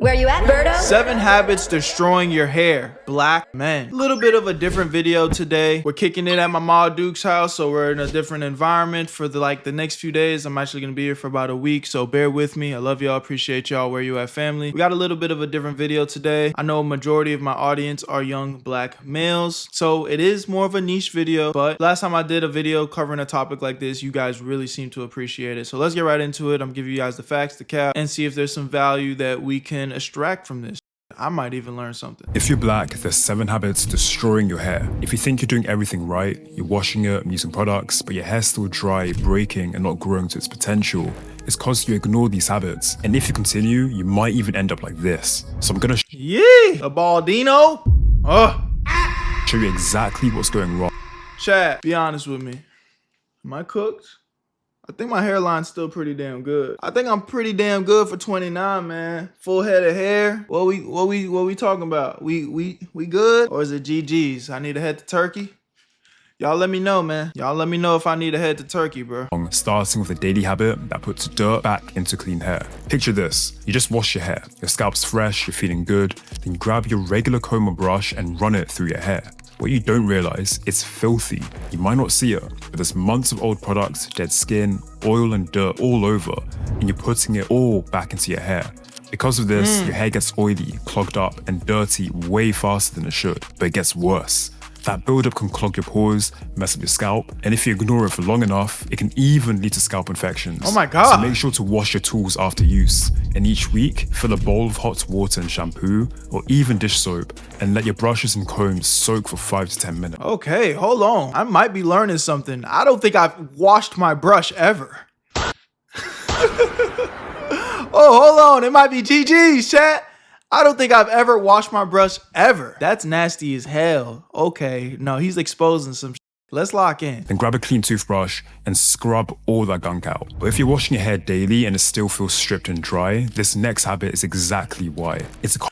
Where you at, Berto? 7 habits destroying your hair. Black men. A little bit of a different video today. We're kicking it at my Ma Duke's house, so we're in a different environment for the next few days. I'm actually gonna be here for about a week, so bear with me. I love y'all, appreciate y'all. Where you at, family? We got a little bit of a different video today. I know a majority of my audience are young black males, so it is more of a niche video, but last time I did a video covering a topic like this, you guys really seem to appreciate it. So let's get right into it. I'm giving you guys the facts, the cap, and see if there's some value that we can extract from this. I might even learn something. If you're black, there's 7 habits destroying your hair. If you think you're doing everything right, you're washing it, using products, but your hair's still dry, breaking, and not growing to its potential, it's because you ignore these habits. And if you continue, you might even end up like this. So I'm gonna show a baldino? you exactly what's going wrong. Chad, be honest with me. Am I cooked? I think my hairline's still pretty damn good. I think I'm pretty damn good for 29, man. Full head of hair. What we talking about? We good? Or is it GG's? I need to head to Turkey? Y'all let me know, man. Y'all let me know if I need to head to Turkey, bro. Starting with a daily habit that puts dirt back into clean hair. Picture this. You just wash your hair. Your scalp's fresh, you're feeling good. Then grab your regular comb or brush and run it through your hair. What you don't realize, it's filthy. You might not see it, but there's months of old products, dead skin, oil and dirt all over, and you're putting it all back into your hair. Because of this, your hair gets oily, clogged up, and dirty way faster than it should. But it gets worse. That buildup can clog your pores, mess up your scalp, and if you ignore it for long enough, it can even lead to scalp infections. Oh my God. So make sure to wash your tools after use. And each week, fill a bowl of hot water and shampoo, or even dish soap, and let your brushes and combs soak for 5 to 10 minutes. Okay, hold on. I might be learning something. I don't think I've washed my brush ever. Oh, hold on. It might be GG's, chat. I don't think I've ever washed my brush ever. That's nasty as hell. Okay, no, he's exposing some shit. Let's lock in. Then grab a clean toothbrush and scrub all that gunk out. But if you're washing your hair daily and it still feels stripped and dry, this next habit is exactly why.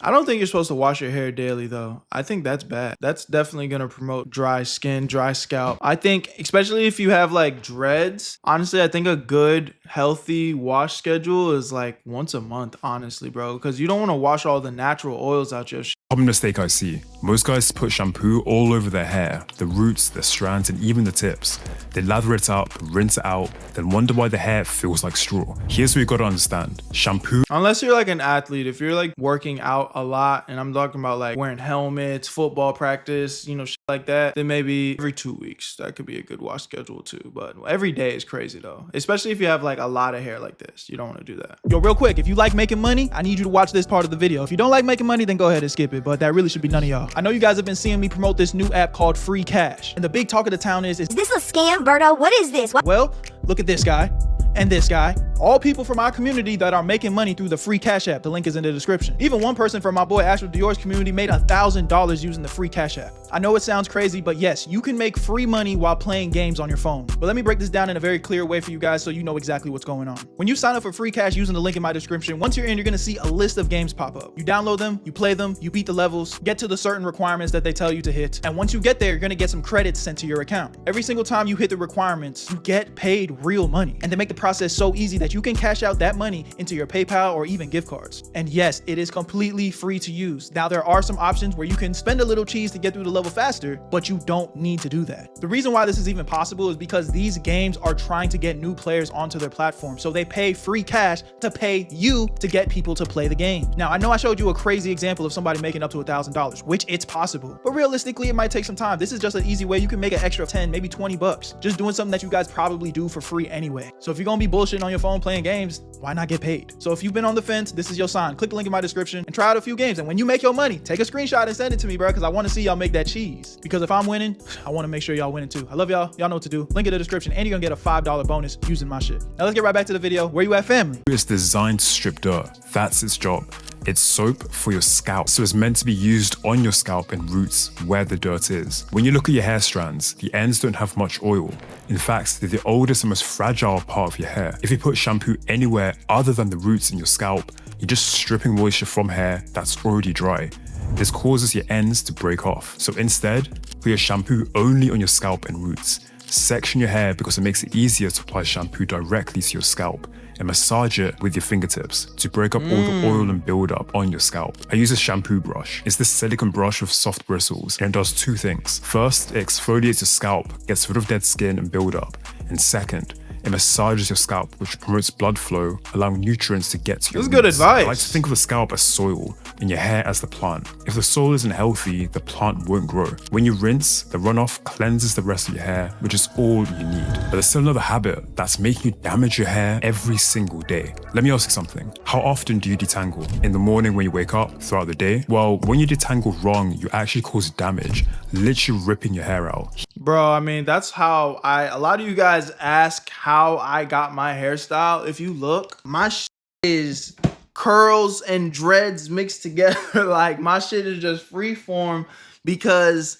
I don't think you're supposed to wash your hair daily though. I think that's bad. That's definitely gonna promote dry skin, dry scalp. I think, especially if you have like dreads, honestly, I think a good healthy wash schedule is like once a month, honestly, bro. Because you don't want to wash all the natural oils out your shit. Common mistake I see. Most guys put shampoo all over their hair, the roots, the strands, and even the tips. They lather it up, rinse it out, then wonder why the hair feels like straw. Here's what you gotta understand. Shampoo, unless you're like an athlete, if you're like working out a lot, and I'm talking about like wearing helmets, football practice, you know, shit like that, then maybe every 2 weeks, that could be a good wash schedule too. But every day is crazy though, especially if you have like a lot of hair like this. You don't want to do that. Yo, real quick, if you like making money, I need you to watch this part of the video. If you don't like making money, then go ahead and skip it, but that really should be none of y'all. I know you guys have been seeing me promote this new app called Free Cash, and the big talk of the town is Is this a scam, Berto? What is this? well, look at this guy and this guy, all people from our community that are making money through the Free Cash app. The link is in the description. Even one person from my boy Astro Dior's community made $1,000 using the Free Cash app. I know it sounds crazy, but yes, you can make free money while playing games on your phone. But let me break this down in a very clear way for you guys so you know exactly what's going on. When you sign up for Free Cash using the link in my description, once you're in, you're gonna see a list of games pop up. You download them, you play them, you beat the levels, get to the certain requirements that they tell you to hit. And once you get there, you're gonna get some credits sent to your account. Every single time you hit the requirements, you get paid real money. And they make the process so easy that you can cash out that money into your PayPal or even gift cards. And yes, it is completely free to use. Now, there are some options where you can spend a little cheese to get through the level faster, but you don't need to do that. The reason why this is even possible is because these games are trying to get new players onto their platform. So they pay free cash to pay you to get people to play the game. Now, I know I showed you a crazy example of somebody making up to $1,000, which it's possible, but realistically, it might take some time. This is just an easy way you can make an extra 10, maybe 20 bucks, just doing something that you guys probably do for free anyway. So if you're gonna be bullshitting on your phone playing games, why not get paid? So if you've been on the fence, this is your sign. Click the link in my description and try out a few games. And when you make your money, take a screenshot and send it to me, bro, because I want to see y'all make that cheese. Because if I'm winning, I want to make sure y'all winning too. I love y'all. Y'all know what to do. Link in the description, and you're gonna get a $5 bonus using my shit. Now let's get right back to the video. Where you at, family? it's designed to strip dirt. That's its job. It's soap for your scalp, so it's meant to be used on your scalp and roots where the dirt is. When you look at your hair strands, the ends don't have much oil. In fact, they're the oldest and most fragile part of your hair. If you put shampoo anywhere other than the roots in your scalp, you're just stripping moisture from hair that's already dry. This causes your ends to break off. So instead, put your shampoo only on your scalp and roots. Section your hair because it makes it easier to apply shampoo directly to your scalp. and massage it with your fingertips to break up all the oil and buildup on your scalp. I use a shampoo brush. It's this silicone brush with soft bristles, and it does two things. First, it exfoliates your scalp, gets rid of dead skin and buildup, and second, it massages your scalp, which promotes blood flow, allowing nutrients to get to your roots. That's good advice. I like to think of the scalp as soil and your hair as the plant. If the soil isn't healthy, the plant won't grow. When you rinse, the runoff cleanses the rest of your hair, which is all you need. But there's still another habit that's making you damage your hair every single day. Let me ask you something. How often do you detangle? In the morning when you wake up, throughout the day? Well, when you detangle wrong, you actually cause damage, literally ripping your hair out. Bro, I mean, that's how a lot of you guys ask how I got my hairstyle. If you look, my shit is curls and dreads mixed together. Like, my shit is just free form because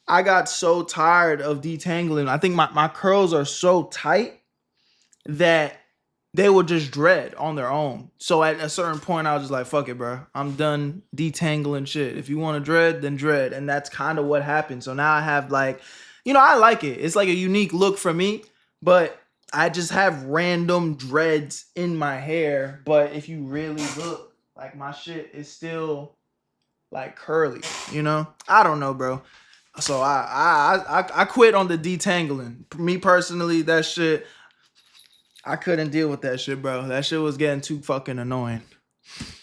I got so tired of detangling. I think my curls are so tight that they will just dread on their own. So at a certain point, I was just like, fuck it, bro. I'm done detangling shit. If you want to dread, then dread. And that's kind of what happened. So now I have like, you know, I like it. It's like a unique look for me, but I just have random dreads in my hair. But if you really look, like, my shit is still like curly, you know? I don't know, bro. So I quit on the detangling. Me personally, that shit, I couldn't deal with that shit, bro. That shit was getting too fucking annoying.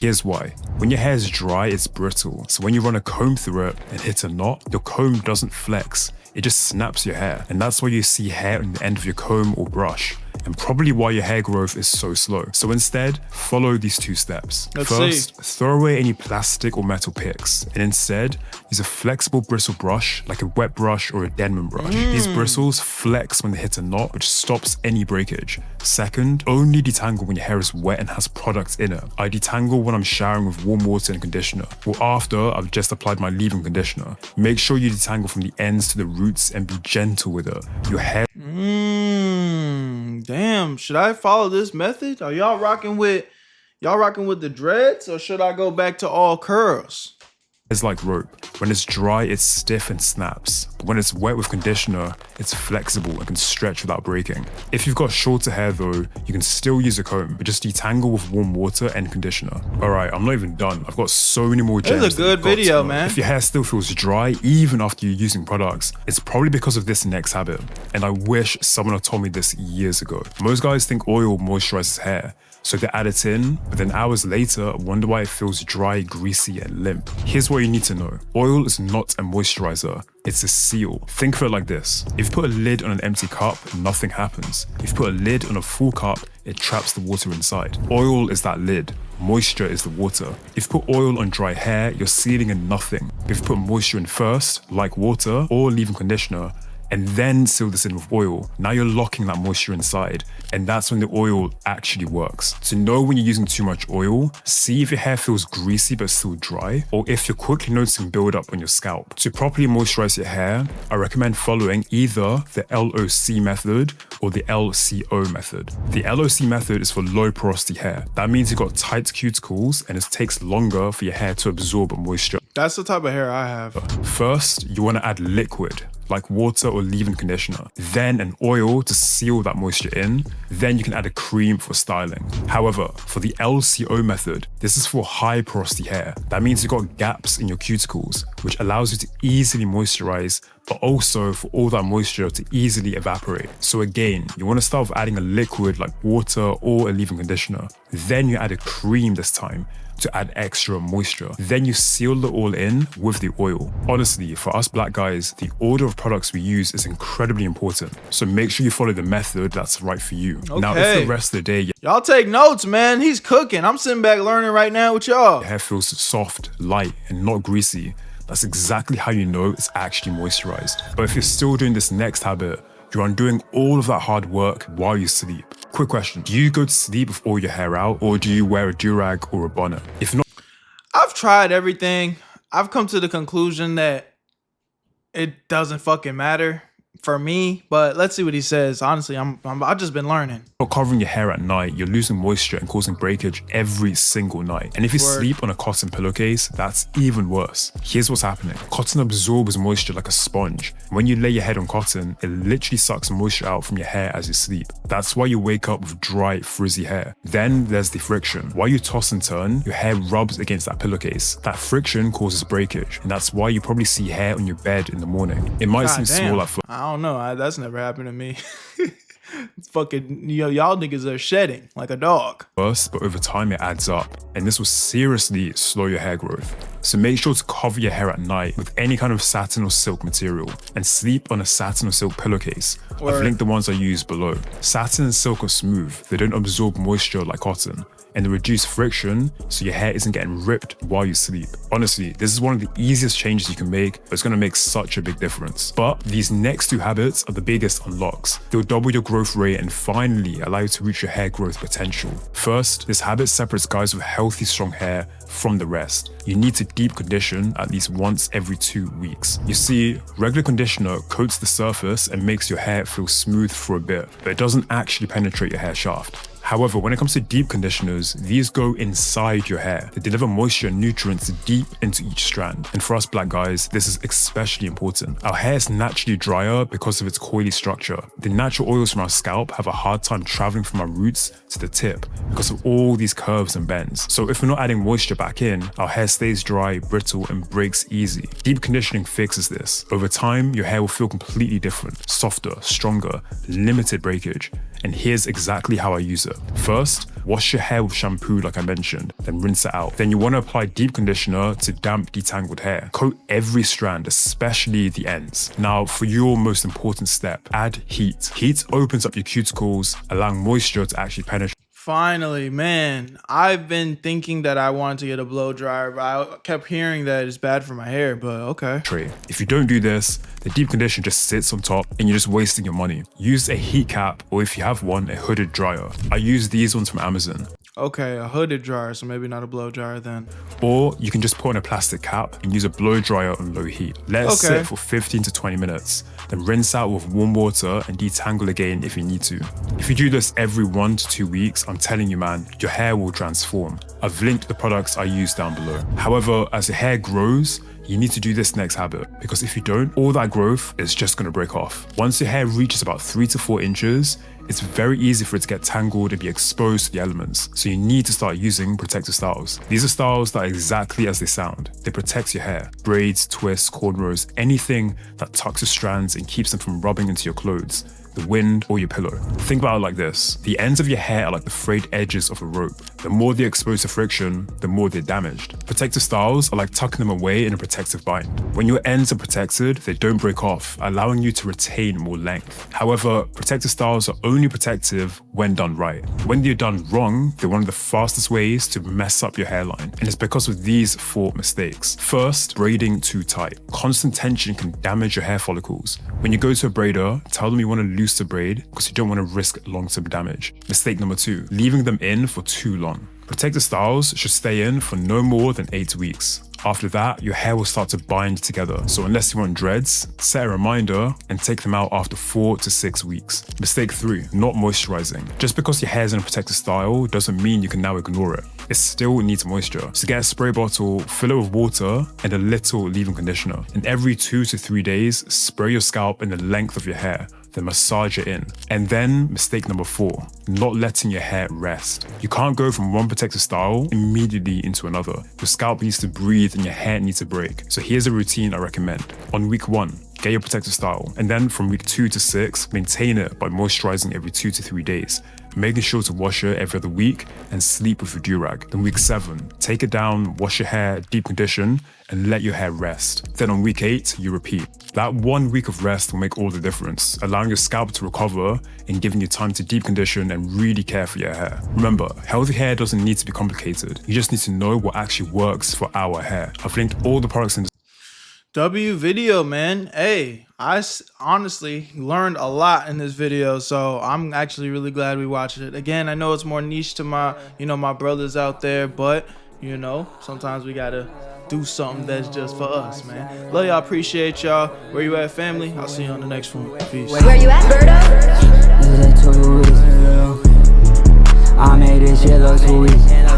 Here's why. When your hair is dry, it's brittle. So when you run a comb through it and hit a knot, your comb doesn't flex. It just snaps your hair. And that's why you see hair on the end of your comb or brush, and probably why your hair growth is so slow. So instead, follow these two steps. First, throw away any plastic or metal picks, and instead, use a flexible bristle brush like a wet brush or a Denman brush. These bristles flex when they hit a knot, which stops any breakage. Second, only detangle when your hair is wet and has products in it. I detangle when I'm showering with warm water and conditioner, or after I've just applied my leave-in conditioner. Make sure you detangle from the ends to the roots and be gentle with it. Your hair... Damn, should I follow this method? Are y'all rocking with the dreads, or should I go back to all curls? It's like rope. When it's dry, it's stiff and snaps. But when it's wet with conditioner, it's flexible and can stretch without breaking. If you've got shorter hair though, you can still use a comb, but just detangle with warm water and conditioner. Alright, I'm not even done. I've got so many more gems. This is a good video, man. If your hair still feels dry, even after you're using products, it's probably because of this next habit. And I wish someone had told me this years ago. Most guys think oil moisturizes hair, so they add it in, but then hours later, wonder why it feels dry, greasy, and limp. Here's what you need to know. Oil is not a moisturizer, it's a seal. Think of it like this. If you put a lid on an empty cup, nothing happens. If you put a lid on a full cup, it traps the water inside. Oil is that lid. Moisture is the water. If you put oil on dry hair, you're sealing in nothing. If you put moisture in first, like water or leave-in conditioner, and then seal this in with oil, now you're locking that moisture inside, and that's when the oil actually works. To know when you're using too much oil, see if your hair feels greasy but still dry, or if you're quickly noticing buildup on your scalp. To properly moisturize your hair, I recommend following either the LOC method or the LCO method. The LOC method is for low porosity hair. That means you've got tight cuticles and it takes longer for your hair to absorb moisture. That's the type of hair I have. First, you want to add liquid, like water or leave-in conditioner, then an oil to seal that moisture in, then you can add a cream for styling. However, for the LCO method, this is for high porosity hair. That means you've got gaps in your cuticles, which allows you to easily moisturize, but also for all that moisture to easily evaporate. So again, you want to start with adding a liquid like water or a leave-in conditioner. Then you add a cream this time to add extra moisture. Then you seal it all in with the oil. Honestly, for us black guys, the order of products we use is incredibly important. So make sure you follow the method that's right for you. Okay. Now, if the rest of the day, y'all take notes, man. He's cooking. I'm sitting back learning right now with y'all. your hair feels soft, light, and not greasy, that's exactly how you know it's actually moisturized. But if you're still doing this next habit, you're undoing all of that hard work while you sleep. Quick question, do you go to sleep with all your hair out, or do you wear a do-rag or a bonnet? If not, I've tried everything. I've come to the conclusion that it doesn't fucking matter. for me, but let's see what he says. Honestly, I've just been learning. Not covering your hair at night, you're losing moisture and causing breakage every single night. And if you sleep on a cotton pillowcase, that's even worse. Here's what's happening. Cotton absorbs moisture like a sponge. When you lay your head on cotton, it literally sucks moisture out from your hair as you sleep. That's why you wake up with dry, frizzy hair. Then there's the friction. While you toss and turn, your hair rubs against that pillowcase. That friction causes breakage, and that's why you probably see hair on your bed in the morning. It might seem small at first. I don't know. That's never happened to me. It's fucking, y'all niggas are shedding like a dog. But over time it adds up, and this will seriously slow your hair growth. So make sure to cover your hair at night with any kind of satin or silk material, and sleep on a satin or silk pillowcase. I've linked the ones I use below. Satin and silk are smooth, they don't absorb moisture like cotton, and they reduce friction so your hair isn't getting ripped while you sleep. Honestly, this is one of the easiest changes you can make, but it's gonna make such a big difference. But these next two habits are the biggest unlocks. They'll double your growth rate and finally allow you to reach your hair growth potential. First, this habit separates guys with healthy, strong hair from the rest. You need to deep condition at least once every 2 weeks. You see, regular conditioner coats the surface and makes your hair feel smooth for a bit, but it doesn't actually penetrate your hair shaft. However, when it comes to deep conditioners, these go inside your hair. They deliver moisture and nutrients deep into each strand. And for us black guys, this is especially important. Our hair is naturally drier because of its coily structure. The natural oils from our scalp have a hard time traveling from our roots to the tip because of all these curves and bends. So if we're not adding moisture back in, our hair stays dry, brittle, and breaks easy. Deep conditioning fixes this. Over time, your hair will feel completely different, softer, stronger, limited breakage. And here's exactly how I use it. First, wash your hair with shampoo like I mentioned, then rinse it out. Then you want to apply deep conditioner to damp, detangled hair. Coat every strand, especially the ends. Now, for your most important step, add heat. Heat opens up your cuticles, allowing moisture to actually penetrate. Finally, man, I've been thinking that I wanted to get a blow dryer, but I kept hearing that it's bad for my hair, but okay. If you don't do this, the deep conditioner just sits on top and you're just wasting your money. Use a heat cap, or if you have one, a hooded dryer. I use these ones from Amazon. Okay, a hooded dryer, so maybe not a blow dryer then. Or you can just put on a plastic cap and use a blow dryer on low heat. Let it sit for 15 to 20 minutes, then rinse out with warm water and detangle again if you need to. If you do this every 1 to 2 weeks, I'm telling you man, your hair will transform. I've linked the products I use down below. However, as your hair grows, you need to do this next habit, because if you don't, all that growth is just gonna break off. Once your hair reaches about 3 to 4 inches, it's very easy for it to get tangled and be exposed to the elements. So you need to start using protective styles. These are styles that are exactly as they sound. They protect your hair. Braids, twists, cornrows, anything that tucks the strands and keeps them from rubbing into your clothes, the wind, or your pillow. Think about it like this. The ends of your hair are like the frayed edges of a rope. The more they're exposed to friction, the more they're damaged. Protective styles are like tucking them away in a protective bind. When your ends are protected, they don't break off, allowing you to retain more length. However, protective styles are only protective when done right. When they're done wrong, they're one of the fastest ways to mess up your hairline. And it's because of these 4 mistakes. First, braiding too tight. Constant tension can damage your hair follicles. When you go to a braider, tell them you want to loose the braid because you don't want to risk long-term damage. Mistake number 2, leaving them in for too long. Protective styles should stay in for no more than 8 weeks. After that, your hair will start to bind together. So unless you want dreads, set a reminder and take them out after 4 to 6 weeks. Mistake 3, not moisturizing. Just because your hair is in a protective style doesn't mean you can now ignore it. It still needs moisture. So get a spray bottle, fill it with water and a little leave-in conditioner. And every 2 to 3 days, spray your scalp in the length of your hair, then massage it in. And then mistake number 4, not letting your hair rest. You can't go from one protective style immediately into another. Your scalp needs to breathe and your hair needs to break. So here's a routine I recommend. On week 1, get your protective style, and then from week 2 to 6, maintain it by moisturizing every 2 to 3 days, making sure to wash it every other week and sleep with a do-rag. Then week 7, take it down, wash your hair, deep condition, and let your hair rest. Then on week 8, you repeat. That 1 week of rest will make all the difference, allowing your scalp to recover and giving you time to deep condition and really care for your hair. Remember, healthy hair doesn't need to be complicated. You just need to know what actually works for our hair. I've linked all the products in the W video, man. Hey, I honestly learned a lot in this video, so I'm actually really glad we watched it. Again, I know it's more niche to my, my brothers out there, but sometimes we gotta do something that's just for us, man. Love y'all, appreciate y'all. Where you at, family? I'll see you on the next one. Peace. Where you at, Berto? I made this shit look too easy.